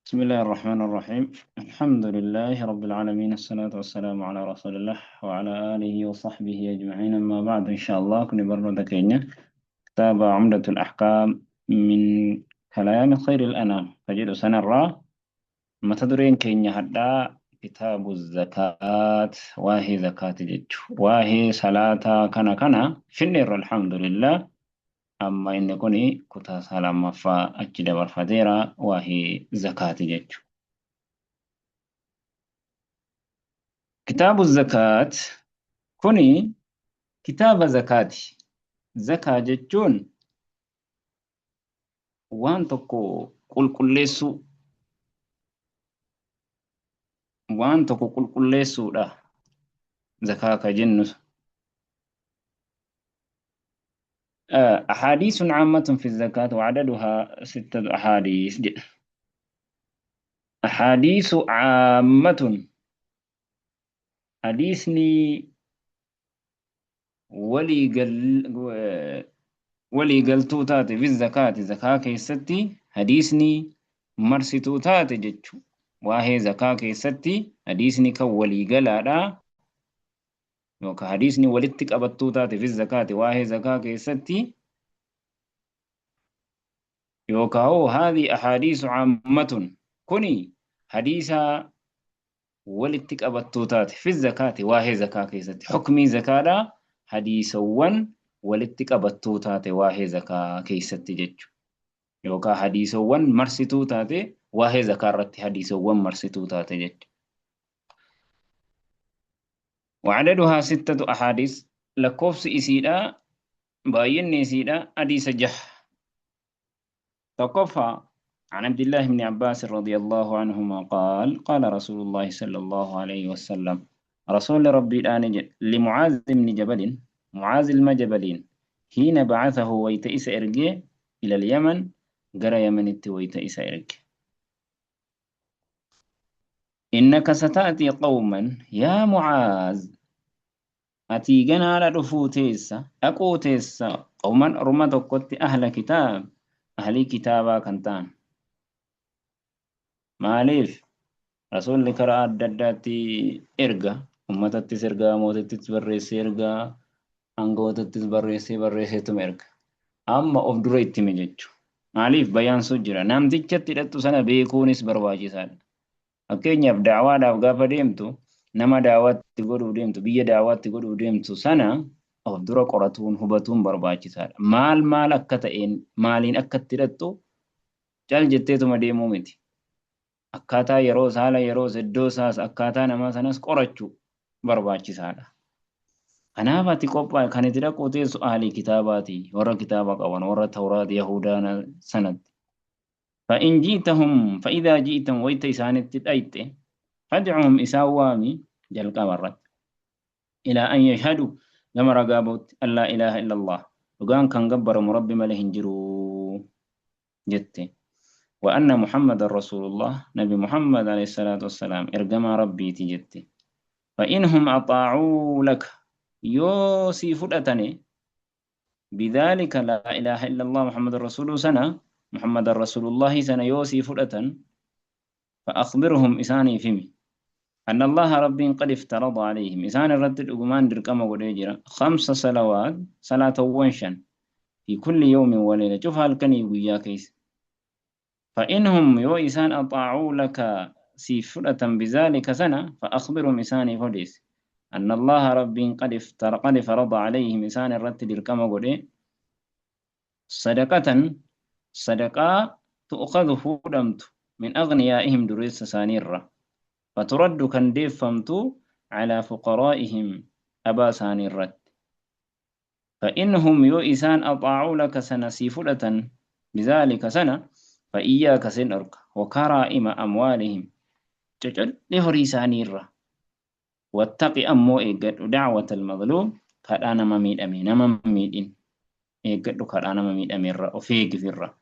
بسم الله الرحمن الرحيم. الحمد لله رب العالمين، الصلاة والسلام على رسول الله وعلى آله وصحبه أجمعين. أما بعد، إن شاء الله كن برنو كينيا كتاب عمدة الأحكام من كلام خير الأنام فجد سنرى متدرين كينيا هدا كتاب الزكاة. واهي زكاة جج واهي صلاة كان فنر الحمد لله. أما إن كوني كتا سلام فا أجد برفديرا واهي زكاة جج. كتاب الزكاة كوني كتاب زكاتي. زكاة جتون وان تكو قل وان تكو قل لا زكاة جنس. أحاديث عامة في الزكاة وعددها 6 أحاديث. أحاديث عامة حديثني ولي قلتو تاتي في الزكاة. زكاة كيستي حديثني مرسيتو تاتي جتشو واهي زكاة كيستي حديثني كولي قلالا يوكا حديثني ولتك أبتو تاتي في الزكاة واهي زكاة كيستي يوكا هو هذه أحاديث عامة كوني حديثا ولتك أبتو تاتي في الزكاة واهي زكاة كيستي حكمي زكاة حديثا ولتك أبتو تاتي واهي زكاة كيستي جتشو يوكا حديثا مرسيتو تاتي واهي زكاة رتي حديثا مرسيتو تاتي جتشو. وعددها 6 أحاديث لكوفس إسيدا باين إسيدا حديث جح. تقفى عن عبد الله بن عباس رضي الله عنهما قال قال رسول الله صلى الله عليه وسلم رسول ربي الآن لمعاذ بن جبل معاذ المجبلين حين بعثه ويتئس إرجع إلى اليمن قرى يمن ويتئس إرجع إنك ستأتي قوما يا معاذ أتي جنا لرفوتيسا أقوتيسا قوما رمتك أهل كتاب أهل كتابا كنتان maaliif rasuulli karaa adda addaatti erga ummatattis ergaa mootattis barreessee ergaa angootattis barreesseetuma erga amma of dura itti hime jechuudha. Maaliif bayaansuu jira namtichatti hidhattu sana beekuunis barbaachisaadha. Fakkeenyaaf daawaadhaaf gaafa deemtu nama daawaatti godhuu deemtu biyya daawaatti godhuu deemtu sana of dura qoratuun hubatuun barbaachisaadha. Maal akka ta'een maaliin akka itti hidhattu cal jetteetuma deemuu miti. Akkaataa yeroo saala yeroo iddoo isaas akkaataa namaa sanas qorachuu barbaachisaadha. Kanaaf ati qophaa'e kan itti dhaquu teessu ahli kitaabaati warra kitaaba qaban warra Tawraat Yahudaa sanatti. فإن جئتهم فإذا جئتم ويت إسانت تأيت فادعهم إساوامي جلق مرت إلى أن يشهدوا لما رقابوت أن لا إله إلا الله وقان كان قبر مرب مله جرو جت وأن محمد رسول الله نبي محمد عليه الصلاة والسلام إرجم ربي تجت فإنهم أطاعوا لك يوسي فرأتني بذلك لا إله إلا الله محمد رسول سنة محمد رسول الله سنة يوسي فرأة فأخبرهم إساني فيمي أن الله ربي قد افترض عليهم إسان الرد الأقمان درقم وديجرة 5 صلوات صلاة وانشا في كل يوم وليلة شوف هالكني ويا كيس فإنهم يو إسان أطاعوا لك سيفرة بذلك سنة فأخبرهم إساني فديس أن الله ربي قد فرض عليهم إسان الرد درقم ودي صدقة تؤخذ فودمت من أغنيائهم دريس سانيرة فترد كان ديفمت على فقرائهم أبا سانيرة فإنهم يو إسان أطاعوا لك سنة سيفرة بذلك سنة فإياك سنرك وكرائم أموالهم تجل لهري سانيرة واتقي أمو إيقاد دعوة المظلوم كأنا مميد أمين مميدين إيقاد كأنا مميد أمين وفيق في الرّ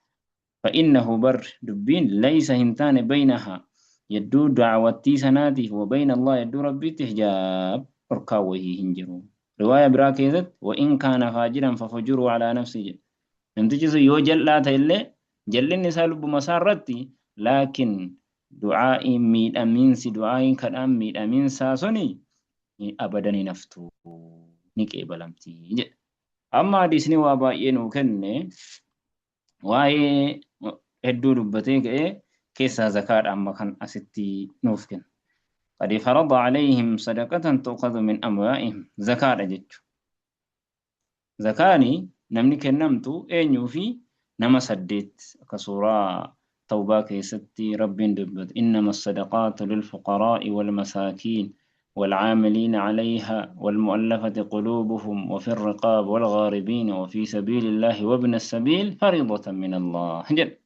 فإنه بر دبين ليس هنتان بينها يدو دعوتي سناتي وبين الله يدو ربي تحجاب أركاوه هنجرون رواية براكيزت وإن كان فاجرا ففجروا على نفسه نمتجس يو جلات اللي جل النساء لب مسارتي لكن du'aa'iin miidhamiinsi du'aa'iin kadhaan miidhamiinsaa suni abadan hin haftu ni qeebalamti jedha. Amma hadiisni waa baay'ee nuu kenne waa'ee hedduu dubbatee ga'ee keessaa zakaadha amma kan asitti nuuf kenna. قد فرض عليهم صدقة تؤخذ من أموالهم زكاة جتشو زكاني نمني كنمتو أينيو في نما سديت كسورة توبة كيستي رب دبت إنما الصدقات للفقراء والمساكين والعاملين عليها والمؤلفة قلوبهم وفي الرقاب والغاربين وفي سبيل الله وابن السبيل فريضة من الله جل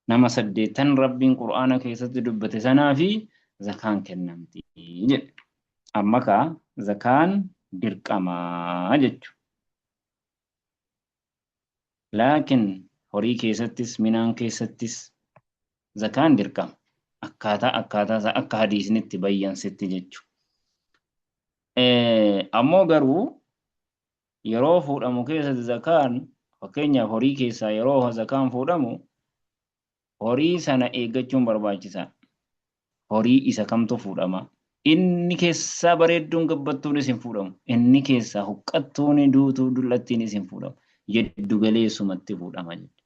نما سديتن رب قرآن كيستي دبت سنا في زكان كنمتي جل أما كا زكان درقما جتشو لكن horii keessattis minaan keessattis zakaan dirqama akkaataa akka hadiisnitti bayyansitti jechuudha. Ammoo garuu yeroo fuudhamu keessatti zakaan fakkeenyaaf horii keessaa yeroo zakaan fuudhamu horii sana eeggachuun barbaachisaadha. Horii isa kamtu fuudhama. Inni keessaa bareedduun gabbattuunis hin fuudhamu. Inni keessaa huqqattuun duutuu dullattiinis hin fuudhamu. Jiddu galeessumatti fuudhama jechuudha.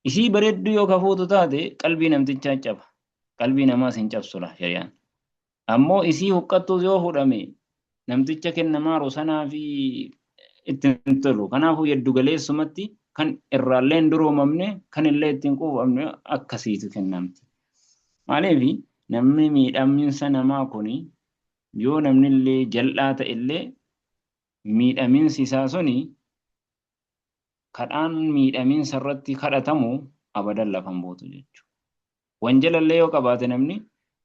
Isii bareedduu yoo ka fuutu taate qalbii namtichaa caba. Qalbii namaas hin cabsudha shari'aan. Ammoo isii huqqattuu yoo fuudhame namticha kennamaaru sanaa fi ittiin tolu. Kanaafuu jiddu galeessumatti kan irraallee hin duroomamne kan illee ittiin quufamne akkasiitu kennamti. Maaliif namni miidhaminsa namaa kuni yoo namni illee jal'aa ta'e illee miidhaminsi isaa suni kadhaan miidhaminsa irratti kadhatamu abadan lafan buutu jechuudha. Wanjalallee yoo qabaate namni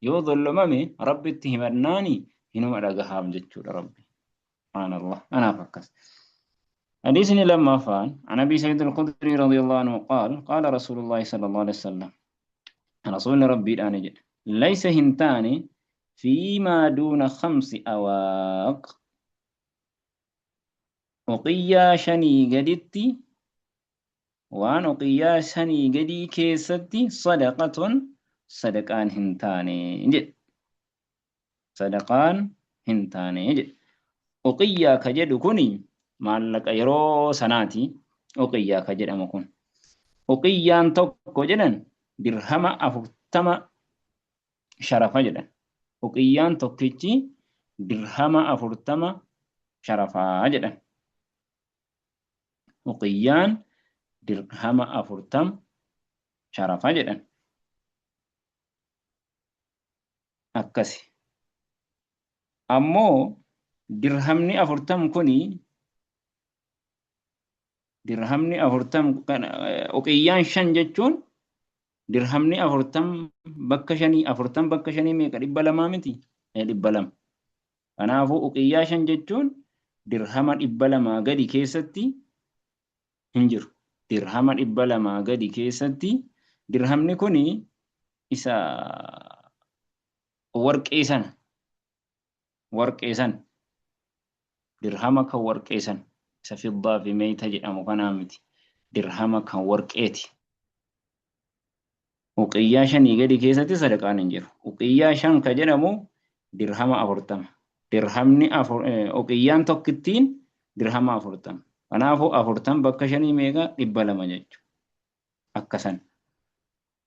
yoo dhulmame rabbitti himannaani hinuma dhagahaaf jechuudha rabbi. Subhaanallah. Anaaf akkas. حديثني لما فان عن أبي سعيد الخدري رضي الله عنه قال رسول الله صلى الله عليه وسلم رسول ربي الآن جد ليس هنتان فيما دون 5 أواق وقيا شني قدتي وان وقيا شني قدي كيستي صدقان هنتاني جد صدقان هنتاني جد وقيا كجد كني maallaqa yeroo sanaati uqiyyaa ka jedhamu kun uqiyyaan tokko jedhan dirhama 40 sharafa jedhan uqiyyaan tokkichi dirhama 40 sharafaa jedhan uqiyyaan dirhama 40 sharafa jedhan akkasi ammoo dirhamni 40 kuni dirhamni 40 kan uqiyyaan 5 jechuun dirhamni 40 bakka 5 40 bakka 5 meeqa 200 miti 200 kanaafuu uqiyyaa 5 jechuun dirhama 200 gadi keessatti hin jiru dirhama 200 gadi keessatti dirhamni kuni isa warqee san dirhama kan warqee san سفضة في ميتة جدا مقنامتي درهما كان ورقيتي وقياشا يقدي كيستي صدقان انجر وقياشا كجنمو درهما أفرتم درهمني وقيان توكتين درهما أفرتم أنافو أفرتم بكشني ميغا إبالا مجج أكسن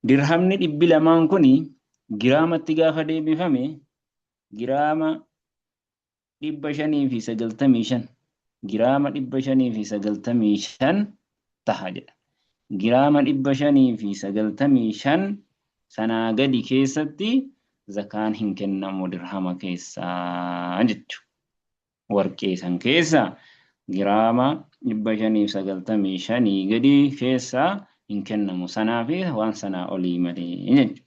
درهمني إبالا مانكوني جرامة تقافة دي بفمي جرامة إباشاني في سجلتميشن giraama 595 taha jedha. Giraama 595 sanaa gadi keessatti zakaan hin kennamu dirhama keessaa jechuudha. Warqee san keessa giraama 595 gadi keessaa hin kennamu sanaa fi waan sanaa olii malee jechuudha.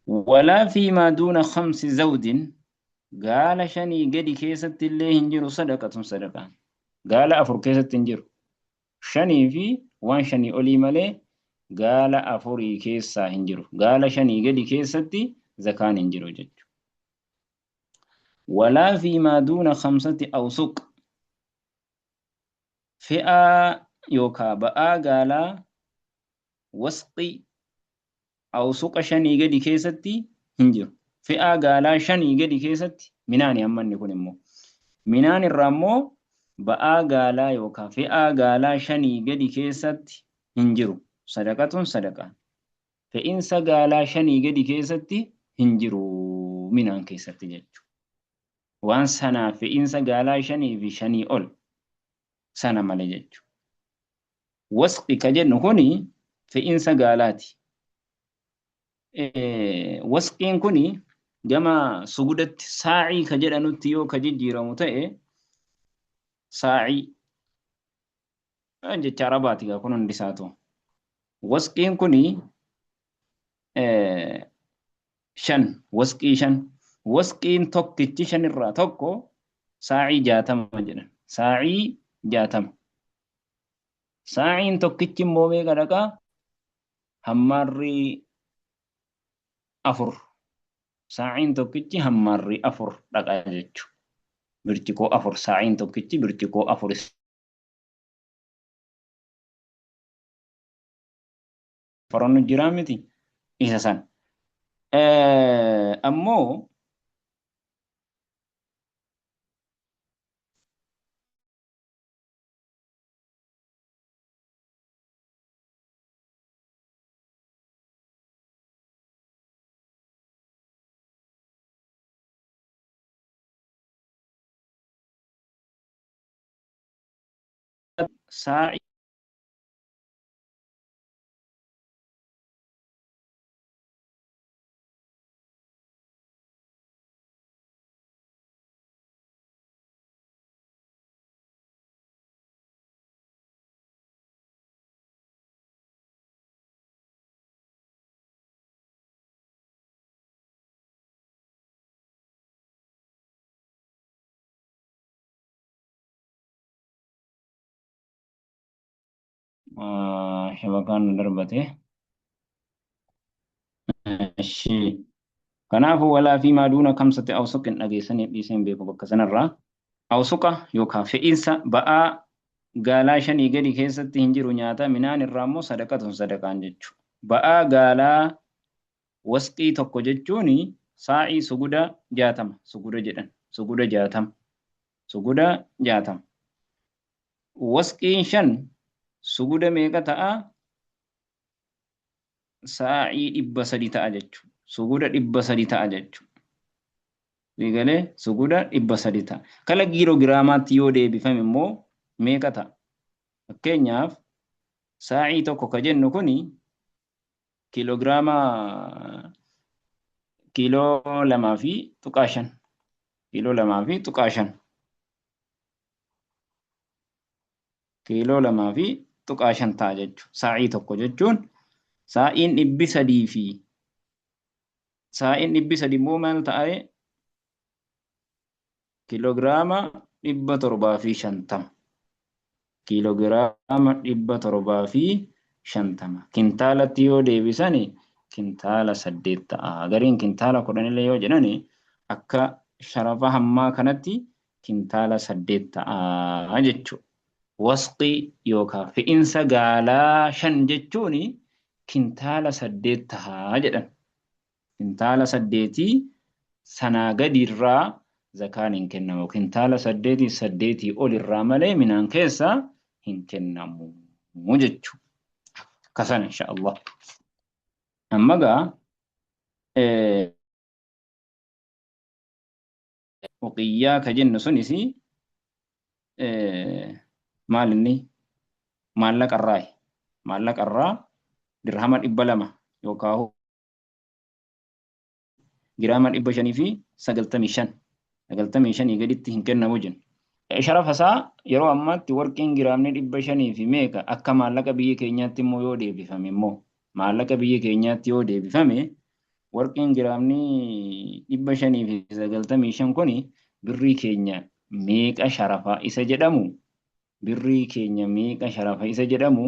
Walaa fi maa duuna 5 zawdin gaala 5 gadi keessatti illee hin jiru sadaqatun sadaqaan. Gaala 4 keessatti hin jiru. 5 fi waan 5 olii malee gaala 4 keessaa hin jiru. Gaala 5 gadi keessatti zakaan hin jiru jechuudha. Walaa fi maa duuna 5 awsuq. Fe'aa yookaan ba'aa gaalaa wasqii awsuqa 5 gadi keessatti hin jiru. Fe'aa gaalaa 5 gadi keessatti minaani ammanni kun immoo. Minaan irraa immoo ba'aa gaalaa yookaan fe'aa gaalaa 5 gadi keessatti hin jiru. Sadaqatuun sadaqaa. Fe'insa gaalaa 5 gadi keessatti hin jiru minaan keessatti jechuudha. Waan sanaa fe'insa gaalaa 5 fi 5 ol sana malee jechuudha. Wasqi ka jennu kuni fe'insa gaalaati. Wasqiin kuni gama sugudatti saa'ii ka jedhanutti yoo ka jijjiiramu ta'e saa'ii jecha arabaati gaa kun hundi isaatu. Wasqiin kuni 5 wasqii 5 wasqiin tokkichi 5 irraa tokko saa'ii 60 jedhan. Saa'ii 60. Saa'iin tokkichi immoo meeqa dhaqaa? Hammaarri 4. Saa'iin tokkichi hammaarri 4 dhaqaa jechuudha. Birciqoo 4 saa'iin tokkichi birciqoo 4. Farannu jiraa miti isa san. Ammoo sa'i shabakaan darbate. Kanaafuu walaa fi maaduuna kamsatti awsuqin dhageessanii dhiiseen beeku bakka sanarraa. Awsuqa yookaan fe'iinsa ba'aa gaalaa 5 gadi keessatti hin jiru nyaata minaan irraa immoo sadaqatuun sadaqaan jechuudha. Ba'aa gaalaa wasqii tokko jechuun saa'ii suguda 60 suguda jedhan suguda 60 suguda 60. Wasqiin 5 suguda meeqa ta'a? Saa'ii 300 ta'a jechuudha. Suguda 300 ta'a jechuudha. Digalee suguda 300 ta'a. Kala kiiloogiraamaatti yoo deebifame immoo meeqa ta'a? Fakkeenyaaf saa'ii tokko ka jennu kuni kiiloogiraama kiiloo 2.5 kiiloo 2.5 kiiloo 2.5 ta'a jechuudha. Saa'ii tokko jechuun sa'iin 300 fi sa'iin 300 immoo maal ta'ee kiiloogiraama 750 kiiloogiraama 750 kintaalatti yoo deebisan kintaala 8 ta'a. Gariin kintaala 10 illee yoo jedhan akka sharafa hammaa kanatti kintaala 8 ta'a jechuudha. Wasqii yookaan fe'iinsa gaalaa 5 jechuun kintaala 8 ta'a jedhan. Kintaala 8 sanaa gadirraa zakaan hin kennamu. Kintaala 8 ol irraa malee minaan keessa hin kennamu jechuudha. Akkasan inshaallah. Amma gaa uqiyyaa ka jennu sunis maal inni maallaqarraa maallaqarraa dirhama 200 yookaan giraama 595 gaditti hin kennamu jenna. Sharafa isaa yeroo ammaatti warqiin giraamni 500 fi meeqa akka maallaqa biyya keenyaatti immoo yoo deebifame immoo maallaqa biyya keenyaatti yoo deebifame warqiin giraamni 595 kuni birrii keenya meeqa sharafa isa jedhamu birrii keenya meeqa sharafa isa jedhamu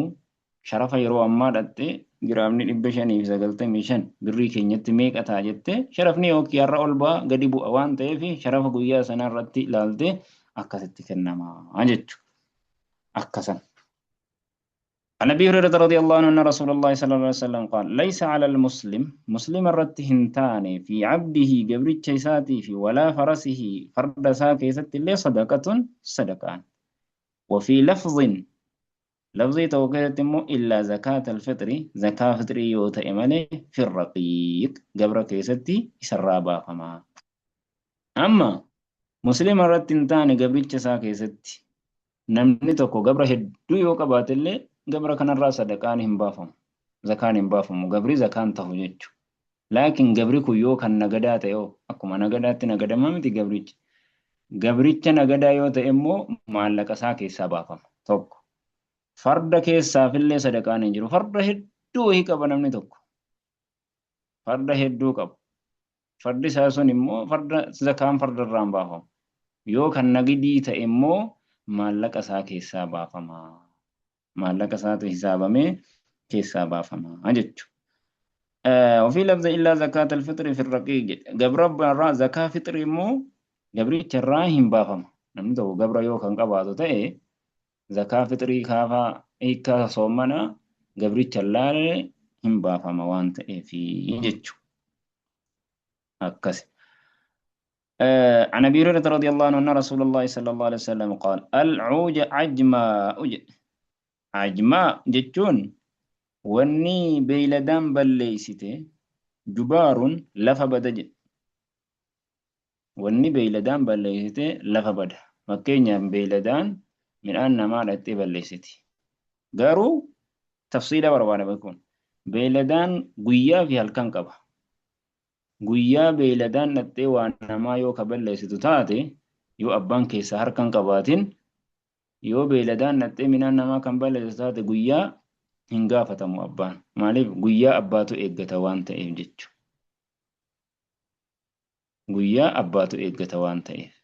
sharafa yeroo ammaa dhatte giraamni 595 birrii keenyatti meeqa ta'a jette sharafni yookiin har'a ol ba'a gadi bu'a waan ta'eef sharafa guyyaa sana irratti ilaalte akkasitti kennama jechuudha. Akkasan. عن أبي هريرة رضي الله عنه أن رسول الله صلى الله عليه وسلم قال ليس على المسلم مسلم الرتهنتان في عبده قبر الشيساتي في ولا فرسه فرد ساكي ست اللي صدقة صدقان وفي لفظ لفظي توقيت إلا زكاة الفطر زكاة فطري يوتا إمالي في الرقيق قبر كيستي سرابا فما أما مسلم الرتهنتان قبر الشيساكي ستي namni tokko gabra hedduu yoo qabaatellee gabra kanarraa sadaqaan hin baafamu zakaan hin baafamu gabri zakaan ta'u jechuudha. Laakiin gabri kun yoo kan nagadaa ta'e akkuma nagadaatti nagadamaa miti gabricha. Gabricha nagadaa yoo ta'e immoo maallaqa isaa keessaa baafama tokko. Farda keessaafillee sadaqaan hin jiru. Farda hedduu wahii qaba namni tokko. Farda hedduu qaba. Fardi isaa sun immoo farda zakaan fardarraa hin baafamu. Yoo kan nagidii ta'e immoo maallaqa isaa keessaa baafama. Maallaqa isaatu hisaabamee keessaa baafama jechuudha. وفي لفظ إلا زكاة الفطر في الرقيق قبر برا زكاة فطر مو قبر الراهن بافم نمدو قبر يو كان قبادو تأي زكاة فطري كافا إيكا صومنا قبر الجلال هم بافم وان تأي في يجتشو أكسي عن أبي هريرة رضي الله عنه أن رسول الله صلى الله عليه وسلم قال العوج عجماء جتشون واني بيلدان بليسته جبار لفبدج واني بيلدان بليسته لفبد مكينيا بيلدان من أن ما لتي بليسته قارو تفصيل بروانا بكون بيلدان قويا في هالكن قبا قويا بيلدان نتي وانا ما يو كبليسته تاتي يو أبان كيسا هركن قباتين يو بيلدان نتي من أن ما كان بليسته تاتي قويا hin gaafatamu abbaan maaliif guyyaa abbaatu eeggata waan ta'eef jechuudha. Guyyaa abbaatu eeggata waan ta'eef.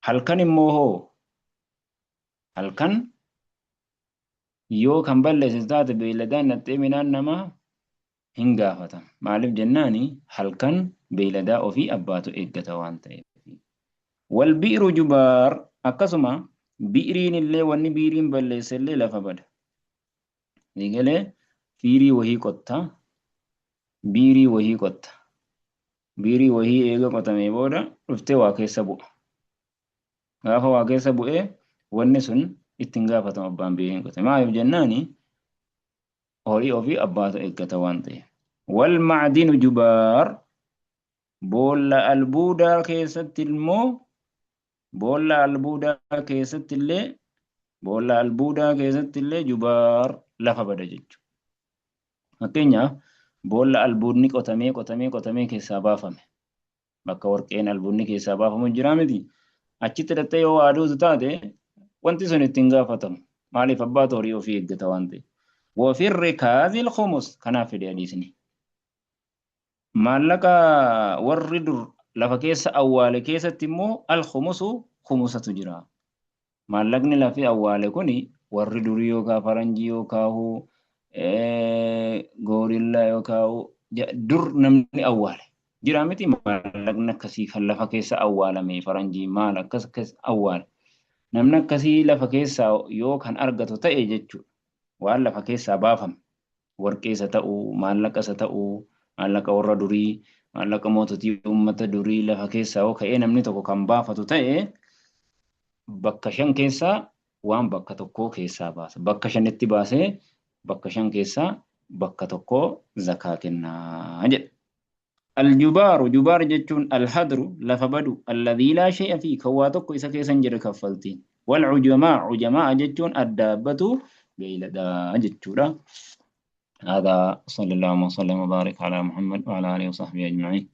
Halkan immoo hoo halkan yoo kan balleessu taate beeyladaan nattee midhaan namaa hin gaafatamu. Maaliif jennaani halkan beeyladaa ofii abbaatu eeggata waan ta'eef. Wal bi'iru jubaar akkasuma bi'iriin illee wanni bi'iriin balleesse illee lafa bada. Digalee fiirii wahii qotta biirii wahii qotta biirii wahii eega qotamee booda dhuftee waa keessa bu'a. Gaafa waa keessa bu'ee wanni sun ittiin gaafatamu abbaan biiriin qote maaliif jennaani horii ofii abbaatu eeggata waan ta'eef. Wal macdinu jubaar boolla albuudaa keessatti immoo boolla albuudaa keessatti illee jubaar lafa bada jechuudha. Fakkeenyaaf boolla albuudni qotamee keessaa baafame. Bakka warqeen albuudni keessaa baafamu jira miti. Achitti hidhattee yoo waaduutu taate wanti sun ittiin gaafatamu. Maaliif abbaatu horii ofii eeggata waan ta'eef. Wafii rikaazil khumus kanaaf fide hadiisni. Maallaqa warri dur lafa keessa awwaale keessatti immoo al-khumusu khumusatu jira. Maallaqni lafi awwaale kuni warri durii yookaan faranjii yookaan goorillaa yookaan dur namni awwaale jira miti maallaqni akkasii kan lafa keessa awwaalame faranjii maal akkas awwaale namni akkasii lafa keessaa yoo kan argatu ta'e jechuudha waan lafa keessaa baafame warqeessa ta'uu maallaqasa ta'uu maallaqa warra durii maallaqa moototii uummata durii lafa keessaa yoo ka'ee namni tokko kan baafatu ta'e bakka shan keessaa waan bakka tokkoo keessaa baasa. Bakka shanitti baasee bakka shan keessaa bakka tokkoo zakaa kennaa jedha. Aljubaaru jubaar jechuun alhadru lafa badu alladhii laa shay'a fi kan waa tokko isa keessa hin jirre kaffaltiin. Wal cujamaa jechuun addaabbatu beeyladaa jechuudha. هذا صلى الله وسلم وبارك على محمد وعلى آله وصحبه أجمعين.